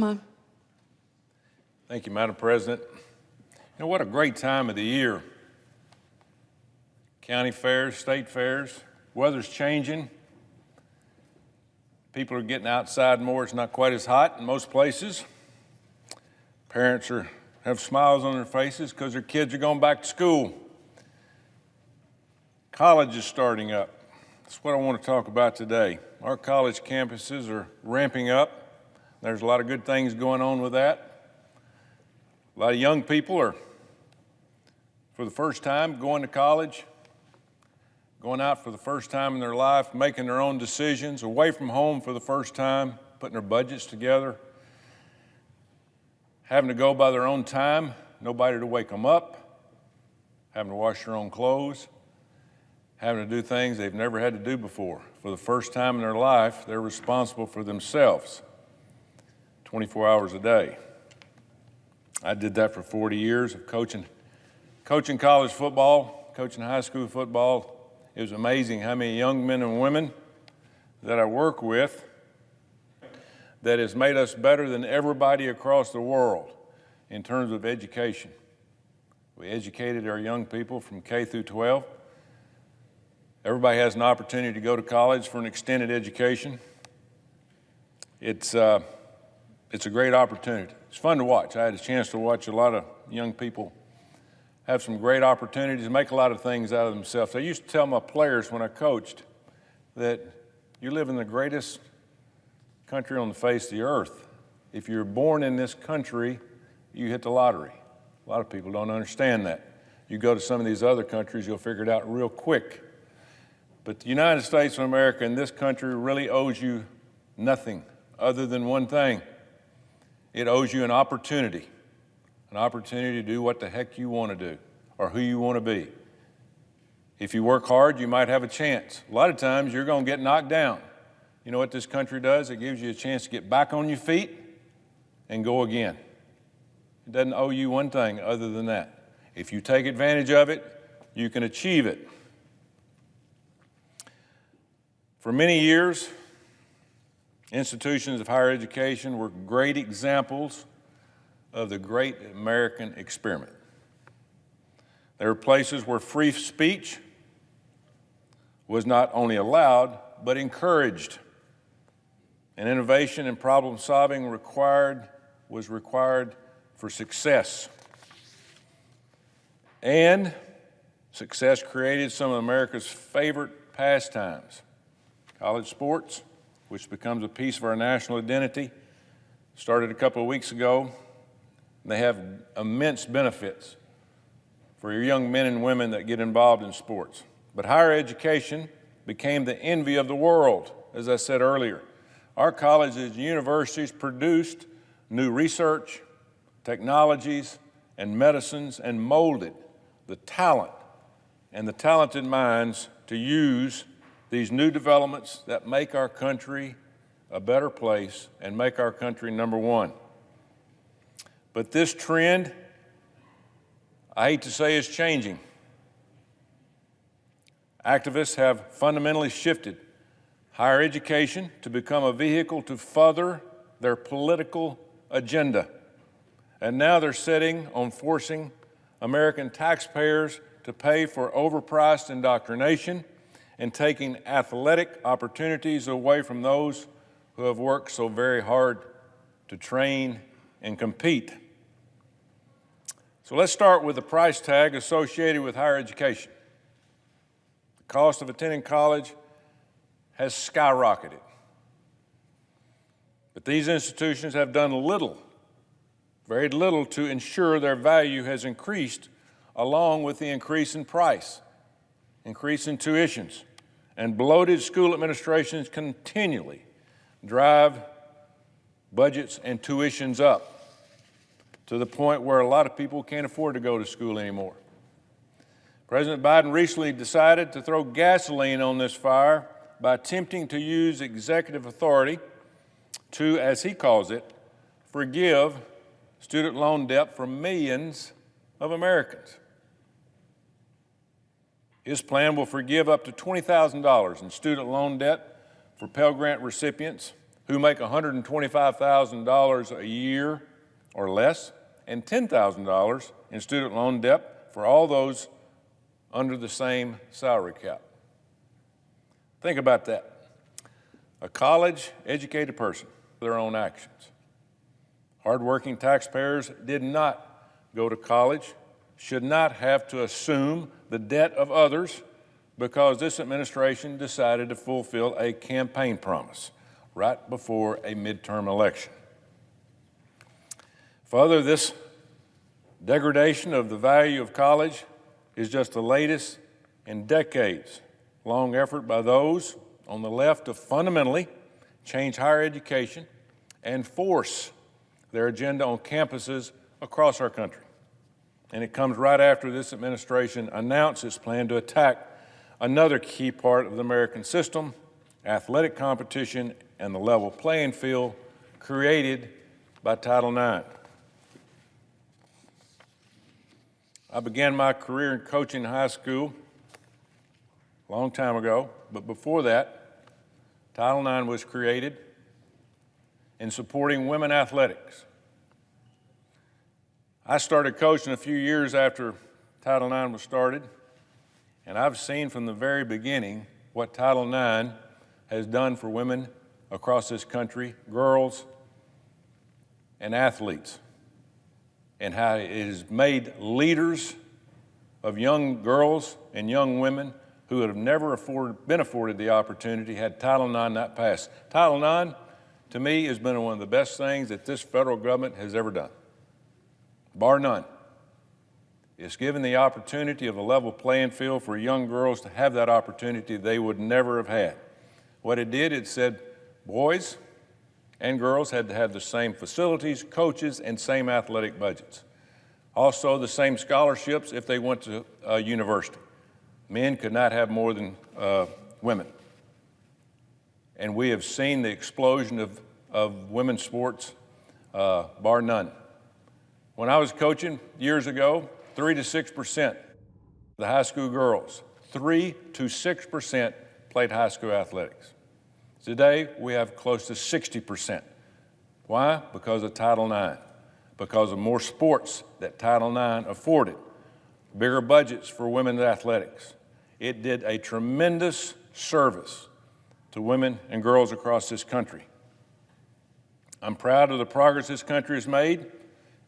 Thank you, Madam President. You know, what a great time of the year. County fairs, state fairs, weather's changing. People are getting outside more. It's not quite as hot in most places. Parents have smiles on their faces because their kids are going back to school. College is starting up. That's what I want to talk about today. Our college campuses are ramping up. There's a lot of good things going on with that. A lot of young people are, for the first time, going to college, going out for the first time in their life, making their own decisions, away from home for the first time, putting their budgets together, having to go by their own time, nobody to wake them up, having to wash their own clothes, having to do things they've never had to do before. For the first time in their life, they're responsible for themselves 24 hours a day. I did that for 40 years of coaching college football, coaching high school football. It was amazing how many young men and women that I work with that has made us better than everybody across the world in terms of education. We educated our young people from K through 12. Everybody has an opportunity to go to college for an extended education. It's a great opportunity. It's fun to watch. I had a chance to watch a lot of young people have some great opportunities, make a lot of things out of themselves. I used to tell my players when I coached that you live in the greatest country on the face of the earth. If you're born in this country, you hit the lottery. A lot of people don't understand that. You go to some of these other countries, you'll figure it out real quick. But the United States of America and this country really owes you nothing other than one thing. It owes you an opportunity to do what the heck you want to do or who you want to be. If you work hard, you might have a chance. A lot of times you're going to get knocked down. You know what this country does? It gives you a chance to get back on your feet and go again. It doesn't owe you one thing other than that. If you take advantage of it, you can achieve it. For many years, institutions of higher education were great examples of the great American experiment. There were places where free speech was not only allowed, but encouraged. And innovation and problem solving was required for success. And success created some of America's favorite pastimes. College sports, which becomes a piece of our national identity, started a couple of weeks ago. They have immense benefits for your young men and women that get involved in sports. But higher education became the envy of the world, as I said earlier. Our colleges and universities produced new research, technologies, and medicines and molded the talent and the talented minds to use these new developments that make our country a better place and make our country number one. But this trend, I hate to say, is changing. Activists have fundamentally shifted higher education to become a vehicle to further their political agenda. And now they're setting on forcing American taxpayers to pay for overpriced indoctrination and taking athletic opportunities away from those who have worked so very hard to train and compete. So let's start with the price tag associated with higher education. The cost of attending college has skyrocketed. But these institutions have done very little to ensure their value has increased along with the increase in price, increase in tuitions, and bloated school administrations continually drive budgets and tuitions up to the point where a lot of people can't afford to go to school anymore. President Biden recently decided to throw gasoline on this fire by attempting to use executive authority to, as he calls it, forgive student loan debt for millions of Americans. His plan will forgive up to $20,000 in student loan debt for Pell Grant recipients who make $125,000 a year or less, and $10,000 in student loan debt for all those under the same salary cap. Think about that. A college-educated person, their own actions. Hardworking taxpayers did not go to college, should not have to assume the debt of others because this administration decided to fulfill a campaign promise right before a midterm election. Further, this degradation of the value of college is just the latest in decades-long effort by those on the left to fundamentally change higher education and force their agenda on campuses across our country. And it comes right after this administration announced its plan to attack another key part of the American system, athletic competition and the level playing field created by Title IX. I began my career in coaching in high school a long time ago, but before that, Title IX was created in supporting women athletics. I started coaching a few years after Title IX was started, and I've seen from the very beginning what Title IX has done for women across this country, girls and athletes, and how it has made leaders of young girls and young women who would have never been afforded the opportunity had Title IX not passed. Title IX, to me, has been one of the best things that this federal government has ever done, bar none. It's given the opportunity of a level playing field for young girls to have that opportunity they would never have had. What it did, it said boys and girls had to have the same facilities, coaches, and same athletic budgets. Also, the same scholarships if they went to university. Men could not have more than women. And we have seen the explosion of women's sports, bar none. When I was coaching years ago, 3 to 6% of the high school girls, 3 to 6% played high school athletics. Today, we have close to 60%. Why? Because of Title IX, because of more sports that Title IX afforded, bigger budgets for women's athletics. It did a tremendous service to women and girls across this country. I'm proud of the progress this country has made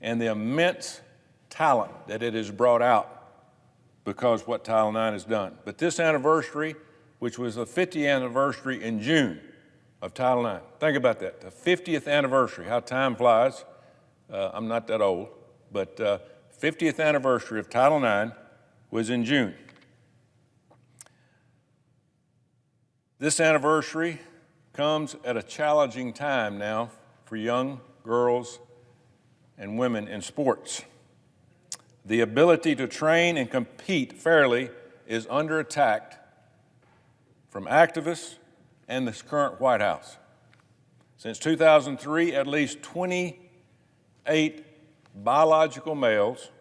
and the immense talent that it has brought out because of what Title IX has done. But this anniversary, which was the 50th anniversary in June of Title IX, think about that, the 50th anniversary, how time flies. I'm not that old, but 50th anniversary of Title IX was in June. This anniversary comes at a challenging time now for young girls and women in sports. The ability to train and compete fairly is under attack from activists and this current White House. Since 2003, at least 28 biological males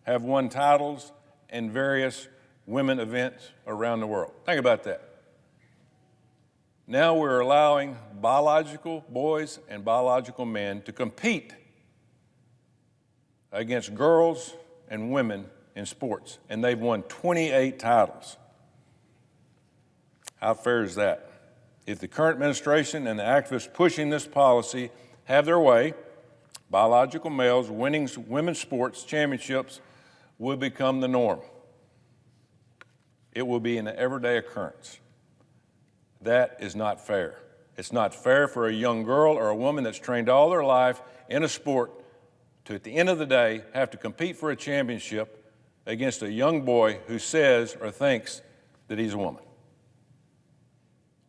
have won titles in various women events around the world. Think about that. Now we're allowing biological boys and biological men to compete against girls and women in sports, and they've won 28 titles. How fair is that? If the current administration and the activists pushing this policy have their way, biological males winning women's sports championships will become the norm. It will be an everyday occurrence. That is not fair. It's not fair for a young girl or a woman that's trained all their life in a sport to, at the end of the day, have to compete for a championship against a young boy who says or thinks that he's a woman.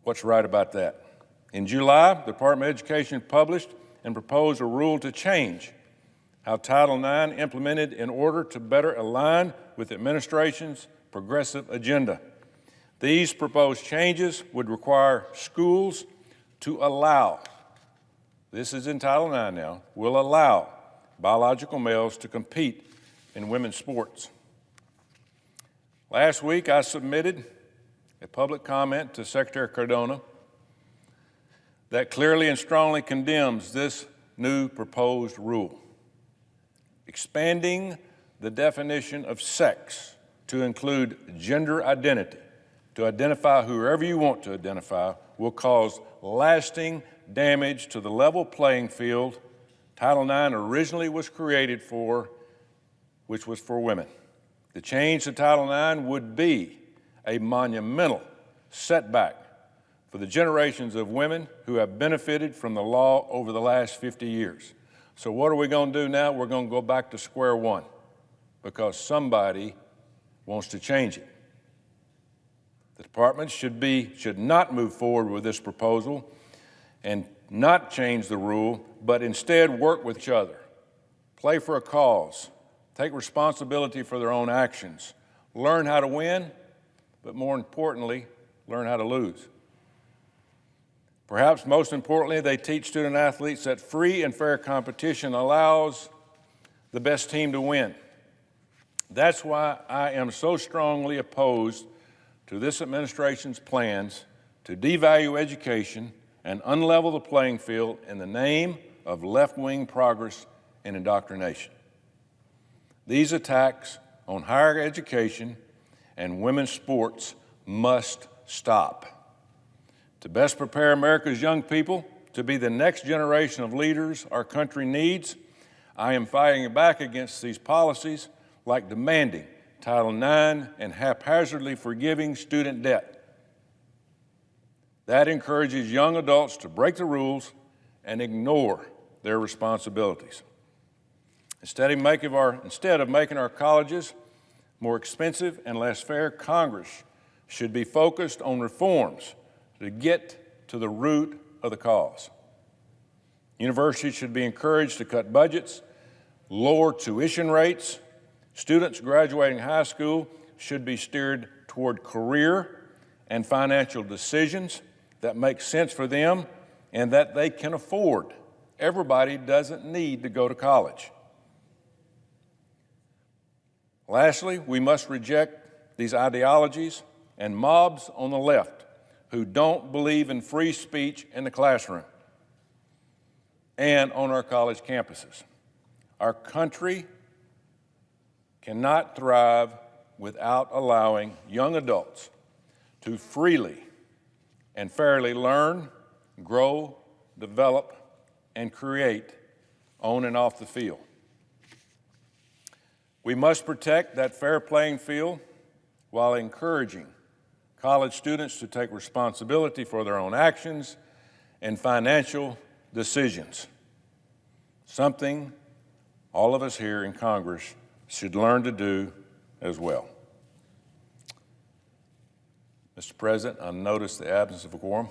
What's right about that? In July, the Department of Education published and proposed a rule to change how Title IX implemented in order to better align with the administration's progressive agenda. These proposed changes would require schools to allow, this is in Title IX now, will allow biological males to compete in women's sports. Last week, I submitted a public comment to Secretary Cardona that clearly and strongly condemns this new proposed rule, expanding the definition of sex to include gender identity, to identify whoever you want to identify, will cause lasting damage to the level playing field Title IX originally was created for, which was for women. The change to Title IX would be a monumental setback for the generations of women who have benefited from the law over the last 50 years. So what are we going to do now? We're going to go back to square one because somebody wants to change it. The department should not move forward with this proposal and not change the rule, but instead work with each other, play for a cause, take responsibility for their own actions, learn how to win, but more importantly, learn how to lose. Perhaps most importantly, they teach student athletes that free and fair competition allows the best team to win. That's why I am so strongly opposed to this administration's plans to devalue education and unlevel the playing field in the name of left-wing progress and indoctrination. These attacks on higher education and women's sports must stop. To best prepare America's young people to be the next generation of leaders our country needs, I am fighting back against these policies like demanding Title IX and haphazardly forgiving student debt. That encourages young adults to break the rules and ignore their responsibilities. Instead of making our colleges more expensive and less fair, Congress should be focused on reforms to get to the root of the cause. Universities should be encouraged to cut budgets, lower tuition rates. Students graduating high school should be steered toward career and financial decisions that make sense for them and that they can afford. Everybody doesn't need to go to college. Lastly, we must reject these ideologies and mobs on the left who don't believe in free speech in the classroom and on our college campuses. Our country cannot thrive without allowing young adults to freely and fairly learn, grow, develop, and create on and off the field. We must protect that fair playing field while encouraging college students to take responsibility for their own actions and financial decisions, something all of us here in Congress should learn to do as well. Mr. President, I notice the absence of a quorum.